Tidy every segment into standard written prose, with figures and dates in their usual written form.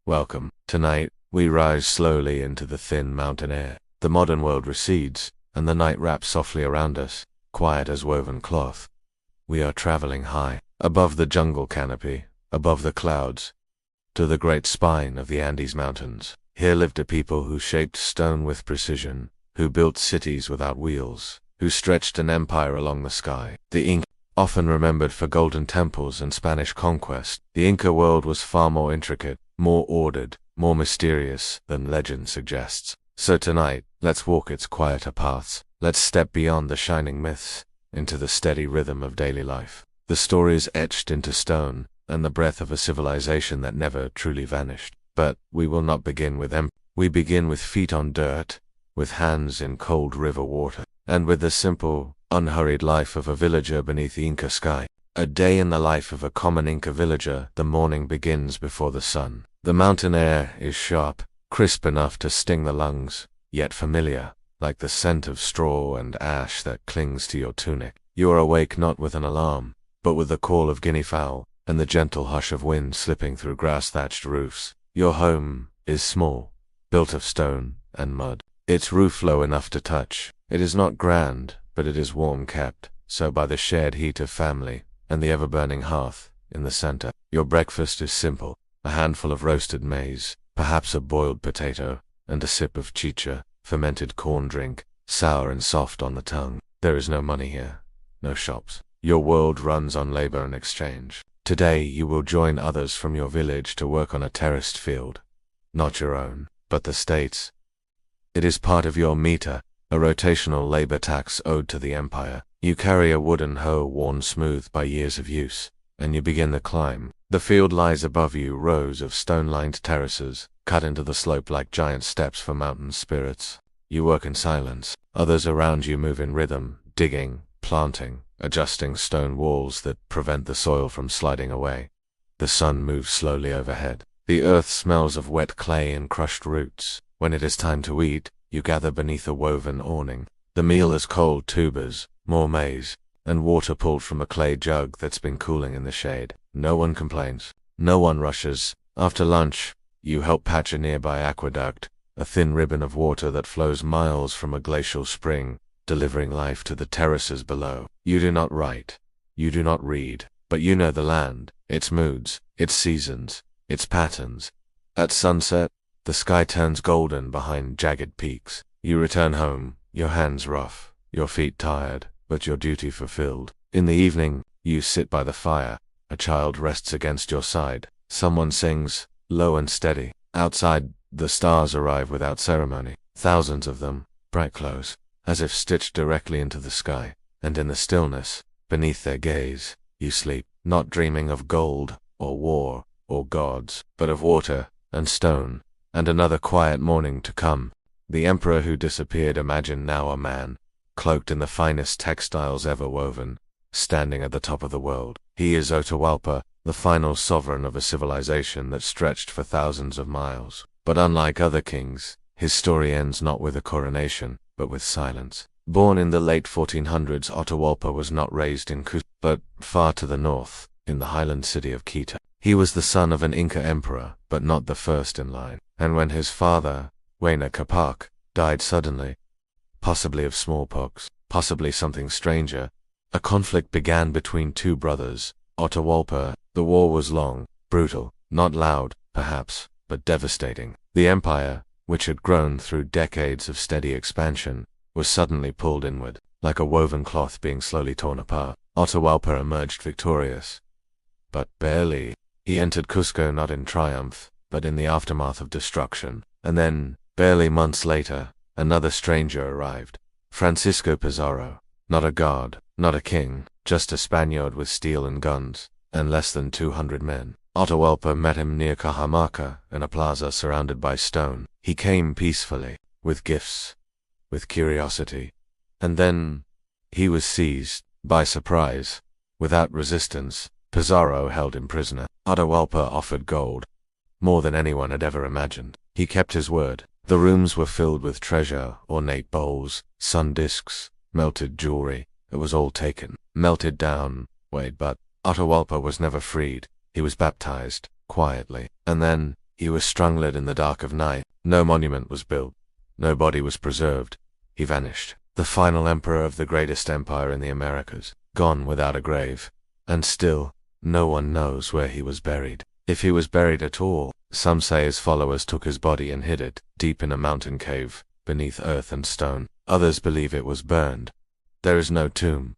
Welcome. Tonight, we rise slowly into the thin mountain air. The modern world recedes, and the night wraps softly around us, quiet as woven cloth. We are traveling high, above the jungle canopy, above the clouds, to the great spine of the Andes Mountains. Here lived a people who shaped stone with precision, who built cities without wheels, who stretched an empire along the sky. The Inca, often remembered for golden temples and Spanish conquest, the Inca world was far more intricate, more ordered, more mysterious than legend suggests. So tonight, let's walk its quieter paths. Let's step beyond the shining myths, into the steady rhythm of daily life. The stories etched into stone, and the breath of a civilization that never truly vanished. But we will not begin with we begin with feet on dirt, with hands in cold river water, and with the simple, unhurried life of a villager beneath the Inca sky. A day in the life of a common Inca villager. The morning begins before the sun. The mountain air is sharp, crisp enough to sting the lungs, yet familiar, like the scent of straw and ash that clings to your tunic. You are awake not with an alarm, but with the call of guinea fowl, and the gentle hush of wind slipping through grass-thatched roofs. Your home is small, built of stone and mud. Its roof low enough to touch. It is not grand, but it is warm kept, so by the shared heat of family, and the ever-burning hearth in the center. Your breakfast is simple, a handful of roasted maize, perhaps a boiled potato, and a sip of chicha, fermented corn drink, sour and soft on the tongue. There is no money here, no shops. Your world runs on labor and exchange. Today you will join others from your village to work on a terraced field. Not your own, but the state's. It is part of your meter, a rotational labor tax owed to the empire. You carry a wooden hoe worn smooth by years of use, and you begin the climb. The field lies above you, rows of stone-lined terraces, cut into the slope like giant steps for mountain spirits. You work in silence. Others around you move in rhythm, digging, planting, adjusting stone walls that prevent the soil from sliding away. The sun moves slowly overhead. The earth smells of wet clay and crushed roots. When it is time to eat, you gather beneath a woven awning. The meal is cold tubers, more maize, and water pulled from a clay jug that's been cooling in the shade. No one complains. No one rushes. After lunch, you help patch a nearby aqueduct, a thin ribbon of water that flows miles from a glacial spring, delivering life to the terraces below. You do not write. You do not read. But you know the land, its moods, its seasons, its patterns. At sunset, the sky turns golden behind jagged peaks. You return home, your hands rough, your feet tired, but your duty fulfilled. In the evening, you sit by the fire. A child rests against your side. Someone sings, low and steady. Outside, the stars arrive without ceremony. Thousands of them, bright clothes, as if stitched directly into the sky. And in the stillness, beneath their gaze, you sleep, not dreaming of gold, or war, or gods, but of water, and stone, and another quiet morning to come. The emperor who disappeared, imagine now a man, cloaked in the finest textiles ever woven, standing at the top of the world. He is Atahualpa, the final sovereign of a civilization that stretched for thousands of miles. But unlike other kings, his story ends not with a coronation, but with silence. Born in the late 1400s, Atahualpa was not raised in Cusco, but far to the north, in the highland city of Quito. He was the son of an Inca emperor, but not the first in line. And when his father, Huayna Capac, died suddenly, possibly of smallpox, possibly something stranger, a conflict began between two brothers, Atahualpa. The war was long, brutal, not loud, perhaps, but devastating. The empire, which had grown through decades of steady expansion, was suddenly pulled inward, like a woven cloth being slowly torn apart. Atahualpa emerged victorious, but barely. He entered Cusco not in triumph, but in the aftermath of destruction. And then, barely months later, another stranger arrived. Francisco Pizarro. Not a god, not a king, just a Spaniard with steel and guns, and less than 200 men. Atahualpa met him near Cajamarca, in a plaza surrounded by stone. He came peacefully, with gifts, with curiosity. And then, he was seized, by surprise, without resistance. Pizarro held him prisoner. Atahualpa offered gold, more than anyone had ever imagined. He kept his word. The rooms were filled with treasure, ornate bowls, sun discs, melted jewelry. It was all taken, melted down, but Atahualpa was never freed. He was baptized, quietly, and then, He was stranglered in the dark of night. No monument was built. No body was preserved. He vanished. The final emperor of the greatest empire in the Americas, gone without a grave. And still, no one knows where he was buried. If he was buried at all, some say his followers took his body and hid it, deep in a mountain cave, beneath earth and stone. Others believe it was burned. There is no tomb,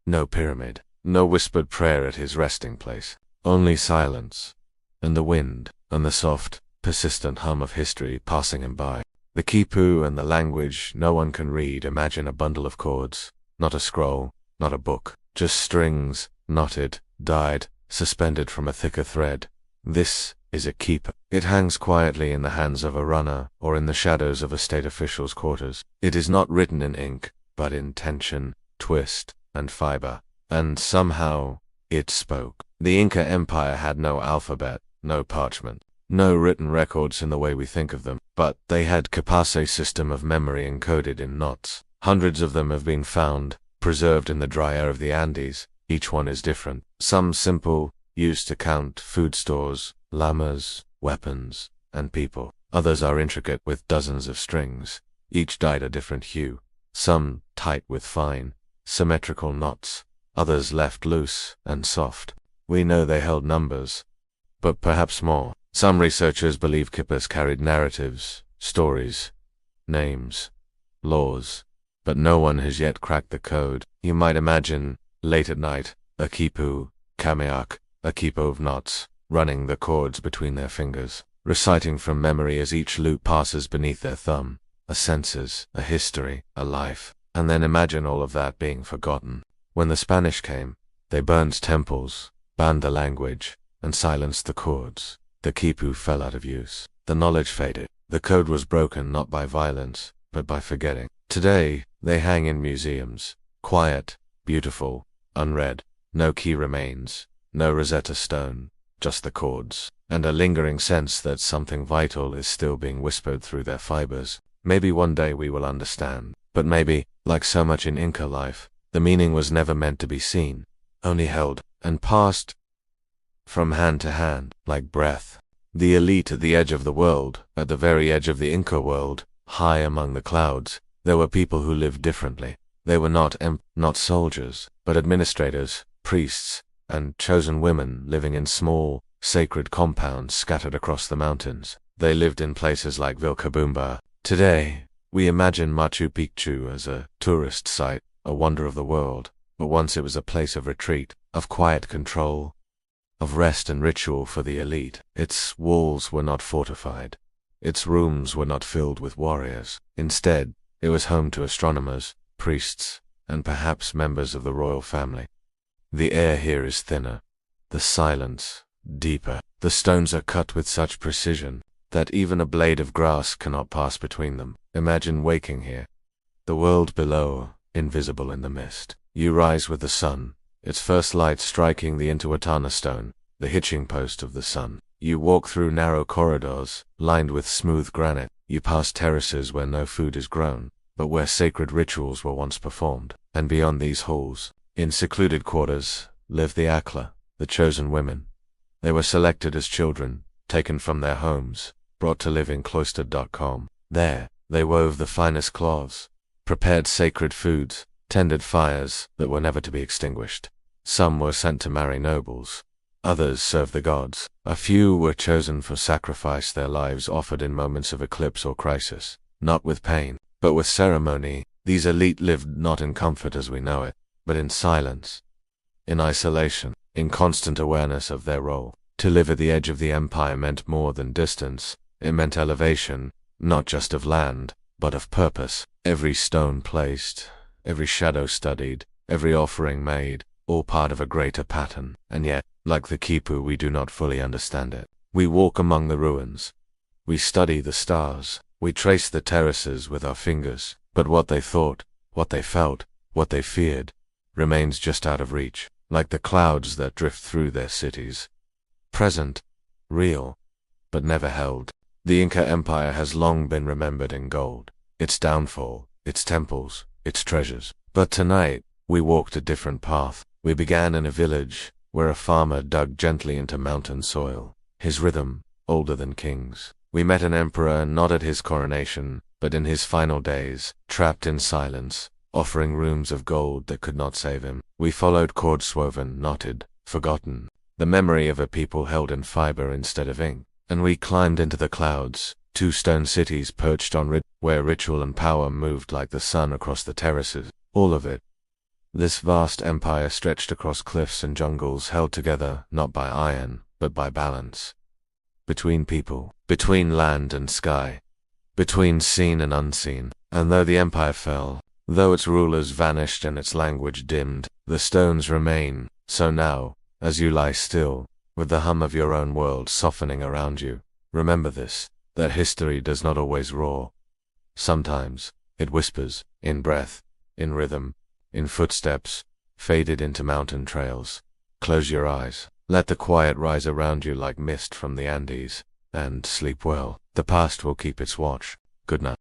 no pyramid, no whispered prayer at his resting place. Only silence, and the wind, and the soft, persistent hum of history passing him by. The khipu and the language no one can read. Imagine a bundle of chords, not a scroll, not a book, just strings, knotted, dyed, suspended from a thicker thread. This is a khipu. It hangs quietly in the hands of a runner or in the shadows of a state official's quarters. It is not written in ink, but in tension, twist, and fiber. And somehow, it spoke. The Inca Empire had no alphabet, no parchment, no written records in the way we think of them, but they had Capace system of memory encoded in knots. Hundreds of them have been found, preserved in the dry air of the Andes. Each one is different. Some simple, used to count food stores, llamas, weapons, and people. Others are intricate with dozens of strings, each dyed a different hue. Some tight with fine, symmetrical knots, others left loose and soft. We know they held numbers, but perhaps more. Some researchers believe khipus carried narratives, stories, names, laws, but no one has yet cracked the code. You might imagine, late at night, a khipu, kameak, a khipu of knots, running the chords between their fingers, reciting from memory as each loop passes beneath their thumb. A senses, a history, a life. And then imagine all of that being forgotten. When the Spanish came, they burned temples, banned the language, and silenced the chords. The khipu fell out of use. The knowledge faded. The code was broken not by violence, but by forgetting. Today, they hang in museums. Quiet, beautiful, unread. No key remains, no Rosetta Stone, just the chords, and a lingering sense that something vital is still being whispered through their fibers. Maybe one day we will understand, but maybe, like so much in Inca life, the meaning was never meant to be seen, only held, and passed from hand to hand, like breath. The elite at the edge of the world, at the very edge of the Inca world, high among the clouds, there were people who lived differently. They were not soldiers, but administrators, priests, and chosen women living in small, sacred compounds scattered across the mountains. They lived in places like Vilcabamba. Today, we imagine Machu Picchu as a tourist site, a wonder of the world, but once it was a place of retreat, of quiet control, of rest and ritual for the elite. Its walls were not fortified. Its rooms were not filled with warriors. Instead, it was home to astronomers, priests, and perhaps members of the royal family. The air here is thinner, the silence deeper. The stones are cut with such precision that even a blade of grass cannot pass between them. Imagine waking here. The world below, invisible in the mist. You rise with the sun, its first light striking the Intihuatana stone, the hitching post of the sun. You walk through narrow corridors, lined with smooth granite. You pass terraces where no food is grown, but where sacred rituals were once performed. And beyond these halls, in secluded quarters, lived the Akla, the chosen women. They were selected as children, taken from their homes, brought to live in cloistered.com. There, they wove the finest cloths, prepared sacred foods, tended fires that were never to be extinguished. Some were sent to marry nobles. Others served the gods. A few were chosen for sacrifice, their lives offered in moments of eclipse or crisis. Not with pain, but with ceremony. These elite lived not in comfort as we know it, but in silence, in isolation, in constant awareness of their role. To live at the edge of the empire meant more than distance. It meant elevation, not just of land, but of purpose. Every stone placed, every shadow studied, every offering made, all part of a greater pattern. And yet, like the khipu, we do not fully understand it. We walk among the ruins. We study the stars. We trace the terraces with our fingers. But what they thought, what they felt, what they feared, remains just out of reach, like the clouds that drift through their cities. Present, real, but never held. The Inca Empire has long been remembered in gold. Its downfall, its temples, its treasures. But tonight, we walked a different path. We began in a village, where a farmer dug gently into mountain soil. His rhythm, older than kings. We met an emperor not at his coronation, but in his final days, trapped in silence, offering rooms of gold that could not save him. We followed cord-woven, knotted, forgotten, the memory of a people held in fiber instead of ink. And we climbed into the clouds, 2 stone cities perched on where ritual and power moved like the sun across the terraces. All of it. This vast empire stretched across cliffs and jungles, held together not by iron, but by balance. Between people, between land and sky, between seen and unseen. And though the empire fell, though its rulers vanished and its language dimmed, the stones remain. So now, as you lie still, with the hum of your own world softening around you, remember this, that history does not always roar. Sometimes, it whispers, in breath, in rhythm, in footsteps, faded into mountain trails. Close your eyes, let the quiet rise around you like mist from the Andes, and sleep well. The past will keep its watch. Good night.